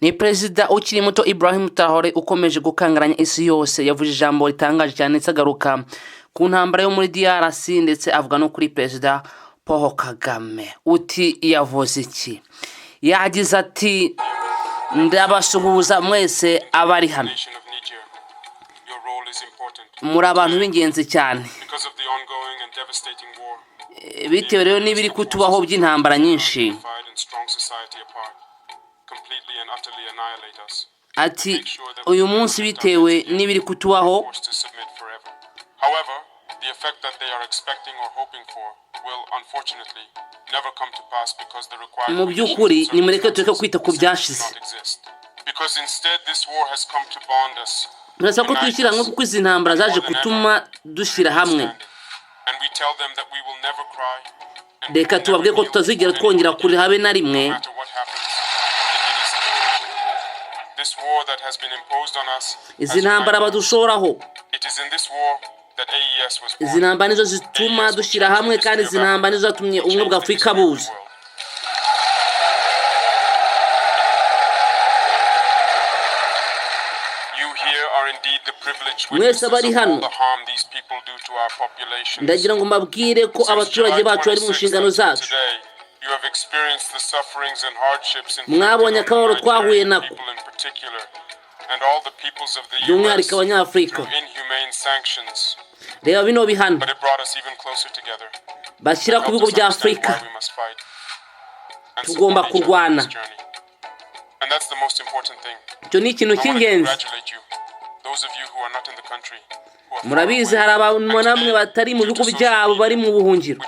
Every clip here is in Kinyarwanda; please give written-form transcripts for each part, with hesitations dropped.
ni perezida ukiri muto Ibrahim traore ukomeje gukangaranya isi yose yavuze ijambo ritangaje cyane tsagaruka ku ntambara yo muri DRC ndetse avuga no kuri perezida Paul Kagame. Uti yavuze iki? Yagize ati ndabasuhuza mwese abari hano, muri abantu b'ingenzi cyane bitewe rero n'ibiri kutubaho by'intambara nyinshi. Ati uyu munsi bitewe n'ibiri kutubaho, the effect that they are expecting or hoping for will unfortunately never come to pass because the required mu by'ukuri nimureke tureke kwita ku byashize, because instead this war has come to bond us. Turasaba ko twishyira hamwe kuko izi ntambara zaje gutuma dushyira hamwe. And we tell them that we will never cry. Reka tubabwire ko tutazigera twongera kuri habe na rimwe. This war that has been imposed on us. Izi ntambara badushoraho. It is in this war that AES was born. Izi ntambara nizo zituma dushyira hamwe kandi izi ntambara nizo zatumye ubumwe bwa Afurika buza. Mwese bari hano ndagira ngo mbabwire ko abaturage bacu bari mu nshingano zacu. Mwabonye akababaro twahuye nako, by'umwihariko abanyafurika. Reba bino bihano bashyira ku bigo bya Afurika, tugomba kurwana. Icyo ni ikintu cy'ingenzi. Murabizi hari abantu namwe batari mu bigo byabo bari mu buhungiro,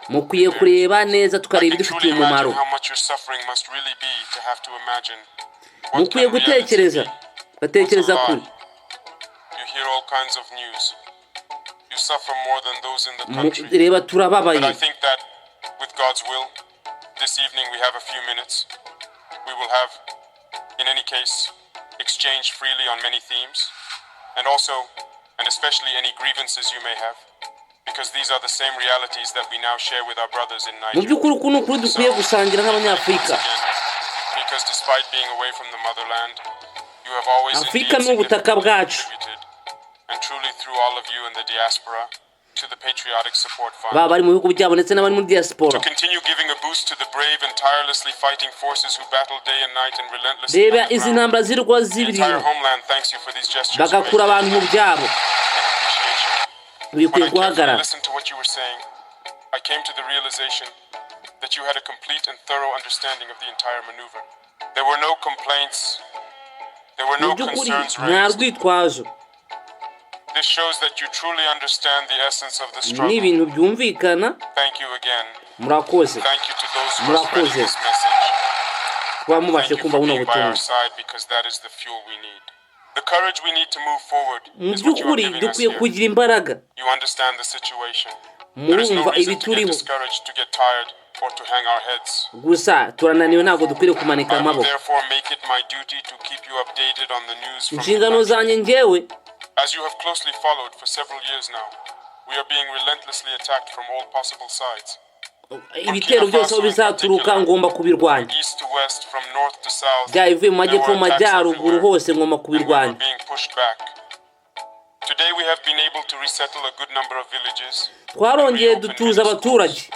mukwiye kureba neza tukareba ibidufitiye umumaro. Mukwiye gutekereza, batekereza kure. Reba turababaye. This evening we have a few minutes. We will have, in any case, exchange freely on many themes, and also, and especially any grievances you may have, because these are the same realities that we now share with our brothers in Nigeria. Because despite being away from the motherland, you have always contributed, and truly through all of you in the diaspora, to the patriotic support fund. To continue giving a boost to the brave and tirelessly fighting forces who battle day and night and relentlessly. The entire homeland thanks you for these gestures. When I carefully listened to what you were saying, I came to the realization that you had a complete and thorough understanding of the entire maneuver. There were no complaints. There were no concerns raised. This shows that you truly understand the essence of the struggle. Thank you again. Thank you to those who are spreading this message. Thank you for being by our side, because that is the fuel we need. The courage we need to move forward is what you are giving us here. You understand the situation. There is no reason to get discouraged, to get tired, or to hang our heads. I will therefore make it my duty to keep you updated on the news from the country. As you have closely followed for several years now, we are being relentlessly attacked from all possible sides. Ibitero byose aho bizaturuka ngomba kubirwanya. East to west, from north to south. Byaivuye mu majyepfo mu majyaruguru hose ngomba kubirwanya. Today we have been able to resettle a good number of villages. Twarongeye dutuza abaturage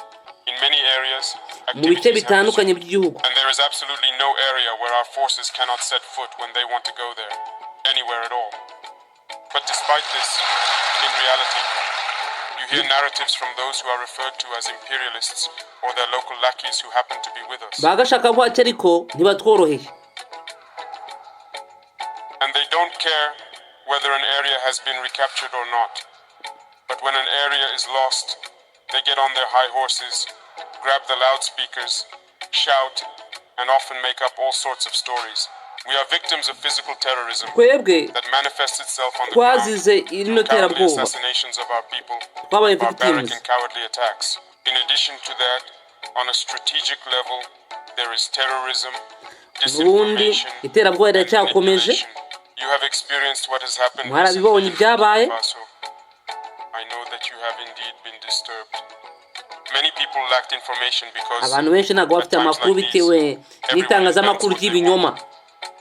in many areas. Mu bice bitandukanye by'igihugu. And there is absolutely no area where our forces cannot set foot when they want to go there, anywhere at all. But despite this, in reality, you hear narratives from those who are referred to as imperialists or their local lackeys who happen to be with us. And they don't care whether an area has been recaptured or not. But when an area is lost, they get on their high horses, grab the loudspeakers, shout, and often make up all sorts of stories. We are victims of physical terrorism that manifests itself on the ground through countless assassinations of our people, barbaric and cowardly attacks. In addition to that, on a strategic level, there is terrorism, disinformation, and manipulation. You have experienced what has happened in Burkina Faso. I know that you have indeed been disturbed. Many people lacked information because abantu benshi ntabwo at bafite times amakuru like bitewe these, everyone n'itangazamakuru invents what they ry'ibinyoma want.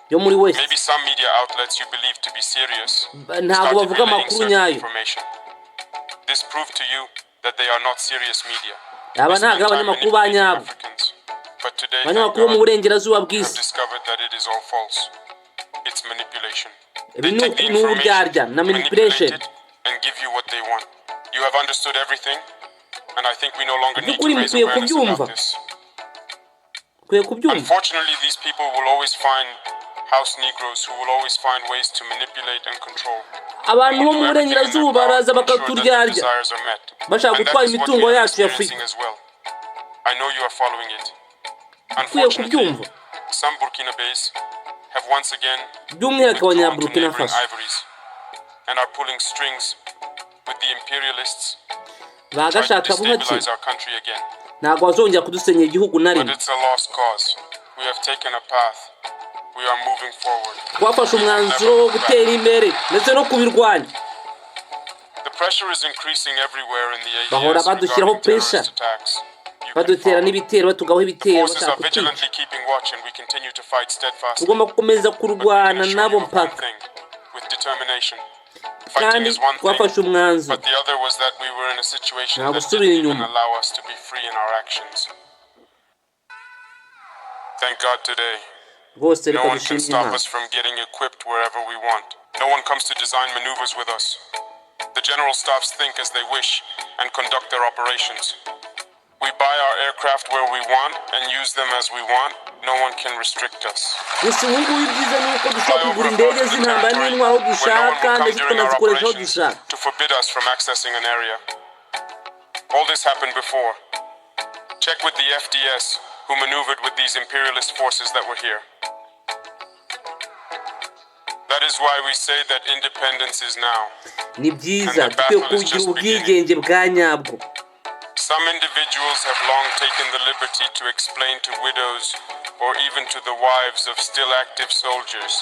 yo muri west Maybe some media outlets you believe to be serious ntabwo started bavuga relaying amakuru certain nyayo. information. This proved to you that they are not serious media. aba They spend ntabwo time abanyamakuru ba manipulating nyabo, Africans. But today, thank abanyamakuru bo mu God, burengerazuba you have bw'isi. discovered that it is all false. It's manipulation. Ibi They take the ni uburyarya information, na manipulation. manipulate it, and give you what they want. You have understood everything, and I think we no longer need to by'ukuri raise mukwiye awareness kubyumva, about this. mukwiye kubyumva. Unfortunately, these people will always find house Negroes who will always find ways to manipulate and control. abantu They bo will mu do everything in their burengerazuba power baraza to ensure that their bakaturyarya desires are met. bashaka And gutwara that is what imitungo we are yacu ya experiencing Afurika. as well. I know you are following it. Mukwiye Unfortunately, kubyumva, some Burkinabés have once again by'umwihariko withdrawn to abanyaburkina neighboring faso ivories and are pulling strings with the imperialists trying to bagashaka buhake, destabilize our country again. ntabwo bazongera kudusenyera igihugu na But rimwe. it's a lost cause. We have taken a path. We are moving forward. twafashe We will umwanzuro wo never look back. gutera imbere ndetse no kubirwanya. The pressure is increasing everywhere in the bahora AES badushyiraho regarding terrorist pressure, attacks. You can badutera follow. n'ibitero, batugaho The ibitero forces bashaka are kutwica. vigilantly keeping watch, and we continue to fight steadfastly. tugomba gukomeza But we can kurwana assure nabo you of one mpaka. thing, with determination. Fighting kandi is one thing, twafashe umwanzuro but the other was that we were in a situation nta that gusubira didn't even inyuma. allow us to be free in our actions. Thank God today, rwose no reka one can dushime stop Imana. us from getting equipped wherever we want. No one comes to design maneuvers with us. The general staffs think as they wish and conduct their operations. We buy our aircraft where we want and use them as we want. No one can restrict us. gusa ubu ngubu ibyiza ni uko dushobora Fly kugura over a indege part of the z'intambara territory n'intwaro aho where no one dushaka will come ndetse during our tukanazikoresha aho operations dushaka. to forbid us from accessing an area. All this happened before. Check with the FDS, who maneuvered with these imperialist forces that were here. That is why we say that independence is now. ni byiza dukwiye kugira ubwigenge bwa nyabwo. Some individuals have long taken the liberty to explain to widows or even to the wives of still active soldiers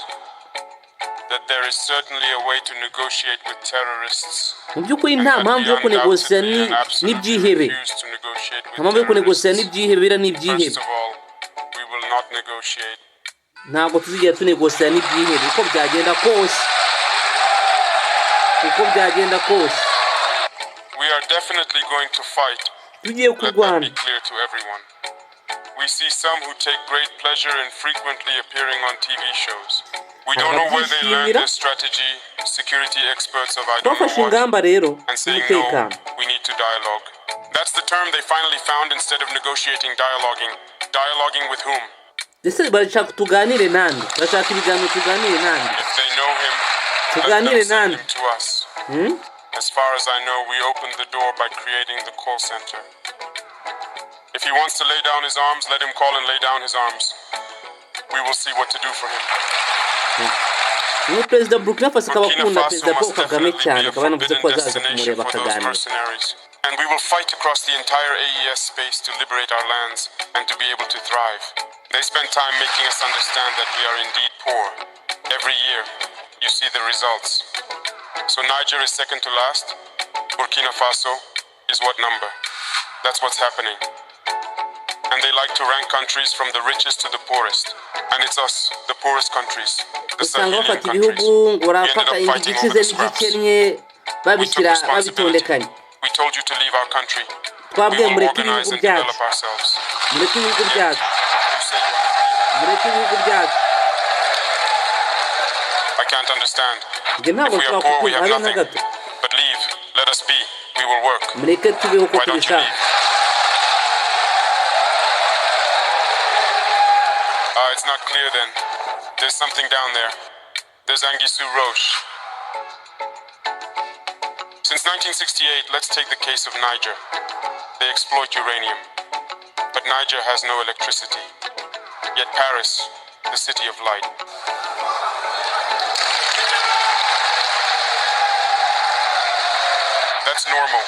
that there is certainly a way to negotiate with terrorists. mu by'ukuri And nta that mpamvu we yo kunegosiya undoubtedly and absolutely n'ibyihebe, refuse to negotiate nta with mpamvu yo kunegosiya terrorists. n'ibyihebe, biriya ni First ibyihebe. of all, we will not negotiate. ntabwo tuzigera tunegosiya n'ibyihebe uko byagenda kose, uko byagenda kose We are definitely going to fight. tugiye Let that kurwana. be clear to everyone. We see some who take great pleasure in frequently appearing on TV shows. We don't know where they learned this strategy. Security experts of I don't twafashe know what, ingamba rero and saying no, z'umutekano. we need to dialogue. That's the term they finally found instead of negotiating, dialoguing. Dialoguing with whom? Ese barashaka tuganire nande, barashaka ibiganiro tuganire nande, If they know him, let tuganire them send nande. him to us. As far as I know, we opened the door by creating the call center. If he wants to lay down his arms, let him call and lay down his arms. We will see what to do for him. Ni perezida wa Burkina Faso akaba Burkina akunda Faso perezida Paul must Kagame definitely cyane, be a akaba yanavuze ko forbidden azaza destination kumureba for those akaganira. mercenaries. And we will fight across the entire AES space to liberate our lands and to be able to thrive. They spend time making us understand that we are indeed poor. Every year, you see the results. So Niger is second to last. Burkina Faso is what number? That's what's happening. And they like to rank countries from the richest to the poorest. And it's us, the poorest countries, the usanga Sahelian bafata countries. ibihugu ngo We barafata ended up fighting igikize over the scraps. n'igikennye We took babishyira responsibility. babitondekanye. We told you to leave our country. We twabwiye will mureke organize ibihugu and develop byacu, ourselves. mureke ibihugu Yet, byacu, you say you are not leaving. mureke ibihugu byacu. I can't understand. Njye If ntabwo we are nshobora poor, we kukumva have habe na nothing. gato. But leave. Let us be. We will work. mureke tubeho uko Why don't you tubishaka. leave? It's not clear then. There's something down there. There's Anguissou Roche. Since 1968, let's take the case of Niger. They exploit uranium. But Niger has no electricity. Yet Paris, the city of light. That's normal.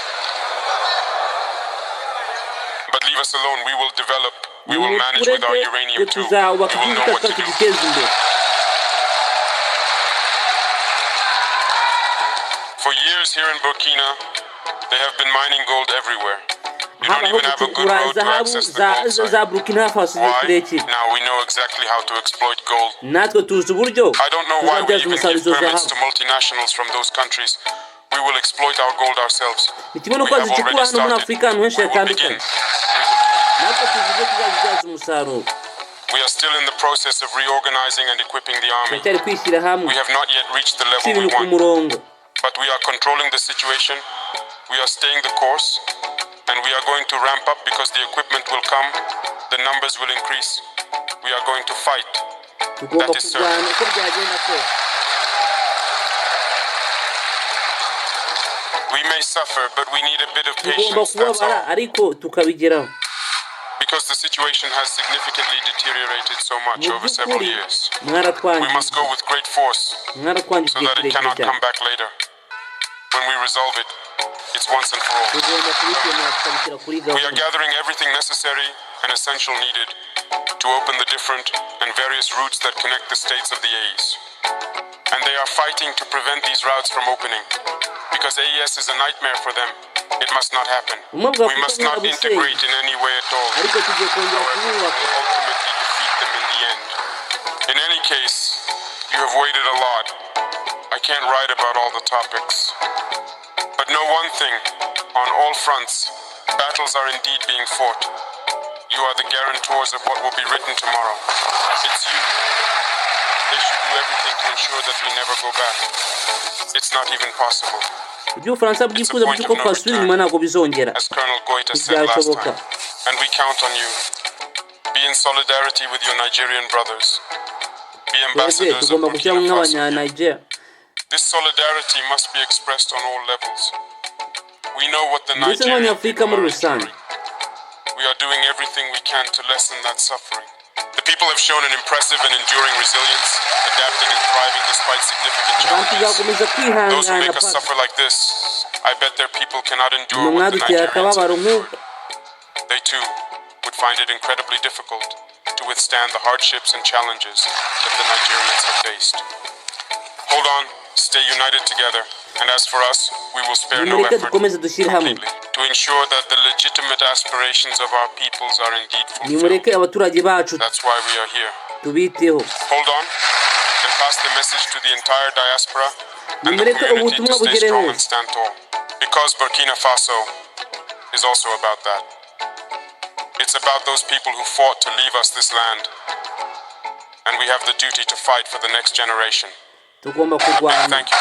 But leave us alone. We will develop. We will manage with our uranium too. We tuzubaka will know igihugu what to cyacu do. tugiteza imbere. For years here in Burkina, they have been mining gold everywhere. You don't habaho even have a good gucukura road to zahabu access the gold za site. Burkina Faso igihe Why? kirekire. Now we know exactly how to exploit gold. natwe tuzi uburyo I don't know why we tuzabyaza even umusaruro give izo permits zahabu. to multinationals from those countries. We will exploit our gold ourselves. ni kimwe no We kuba have zicukura already hano muri started. Afurika ahantu henshi We will begin. hatandukanye. We will do. natwe tuzi uburyo tuzabibyaza umusaruro. We are still in the process of reorganizing and equipping the army. turacyari kwishyira hamwe We have not yet reached the level we ibintu ku want, murongo. but we are controlling the situation. We are staying the course, and we are going to ramp up because the equipment will come, the numbers will increase. We are going to fight. tugomba That is kurwana certain. uko byagenda kose. We may suffer, but we need a bit of tugomba patience, that's kubabara all. ariko tukabigeraho. Because the situation has significantly deteriorated so much mu over several by'ukuri years. We must mwaratwangiza go with great force mwaratwangiza so igihe that it kirekire cannot cyane. come back later. When we resolve it, it's once and for all. tugomba kubikemura tukabishyira kuri We are gahunda. gathering everything necessary and essential needed to open the different and various routes that connect the states of the AES. And they are fighting to prevent these routes from opening. Because AES is a nightmare for them. It must not happen. We must not integrate in any way at all. ariko tugiye kongera However, we kububaka. will ultimately defeat them in the end. In any case, you have waited a lot. I can't write about all the topics. But know one thing, on all fronts, battles are indeed being fought. You are the guarantors of what will be written tomorrow. It's you. They should do everything to ensure that we never go back. It's not even possible. ibyo Ubufaransa bwifuza by'uko twasubira inyuma ntabwo bizongera. As Colonel Goita said last Ntibyashoboka. time, and we count on you. Be in solidarity with your Nigerian brothers. Be twebwe ambassadors of tugomba gushyiramo Burkina Faso. nk'abanya-Nigeria. This solidarity must be expressed on all levels. We know what the ndetse Nigerian nk'abanyafurika people muri are rusange. enduring. We are doing everything we can to lessen that suffering. The people have shown an impressive and enduring resilience, adapting and thriving despite significant abantu challenges. tuzakomeza Those who kwihangana make us paka suffer like this, I bet their people cannot endure nyuma what the mwadutera Nigerians akababaro have nk'uko. endured. They too would find it incredibly difficult to withstand the hardships and challenges that the Nigerians have faced. Hold on, stay united together, and as for us, we will spare no nimureke effort dukomeze dushyire hamwe. completely to ensure that the legitimate aspirations of our peoples are indeed fulfilled. nimureke abaturage bacu That's why we are here. tubiteho. Hold on and pass the message to the entire diaspora and the nimureke community ubutumwa to stay bugere strong hose. and stand tall. Because Burkina Faso is also about that. It's about those people who fought to leave us this land. And we have the duty to fight for the next generation. tugomba A big kurwana. thank you.